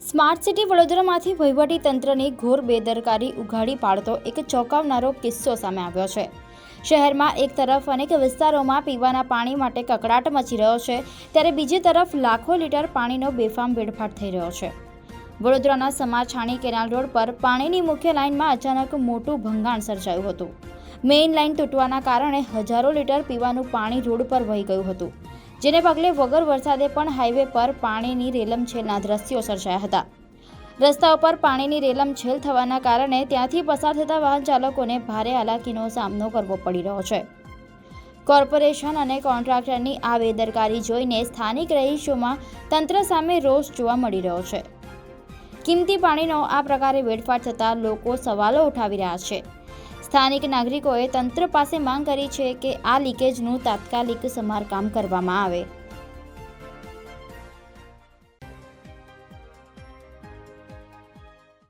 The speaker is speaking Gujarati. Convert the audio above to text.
સ્માર્ટ સિટી વડોદરામાંથી વહીવટી તંત્રની ઘોર બેદરકારી ઉઘાડી પાડતો એક ચોંકાવનારો કિસ્સો સામે આવ્યો છે। શહેરમાં એક તરફ અનેક વિસ્તારોમાં પીવાના પાણી માટે કકળાટ મચી રહ્યો છે, ત્યારે બીજી તરફ લાખો લીટર પાણીનો બેફામ વેડફાટ થઈ રહ્યો છે। વડોદરાના સમાછાણી કેનાલ રોડ પર પાણીની મુખ્ય લાઇનમાં અચાનક મોટું ભંગાણ સર્જાયું હતું। મેઇન લાઇન તૂટવાના કારણે હજારો લીટર પીવાનું પાણી રોડ પર વહી ગયું હતું, જેને પગલે વગર વરસાદે પણ હાઈવે પર પાણીની રેલમછેલના દ્રશ્યો સર્જાયા હતા। રસ્તાઓ પર પાણીની રેલમછેલ થવાના કારણે ત્યાંથી પસાર થતા વાહન ચાલકોને ભારે હાલાકીનો સામનો કરવો પડી રહ્યો છે। કોર્પોરેશન અને કોન્ટ્રાક્ટરની આ બેદરકારી જોઈને સ્થાનિક રહીશોમાં તંત્ર સામે રોષ જોવા મળી રહ્યો છે। કિંમતી પાણીનો આ પ્રકારે વેડફાટ થતાં લોકો સવાલો ઉઠાવી રહ્યા છે। સ્થાનિક નાગરિકોએ તંત્ર પાસે માંગ કરી છે કે આ લીકેજનું તાત્કાલિક સમારકામ કરવામાં આવે।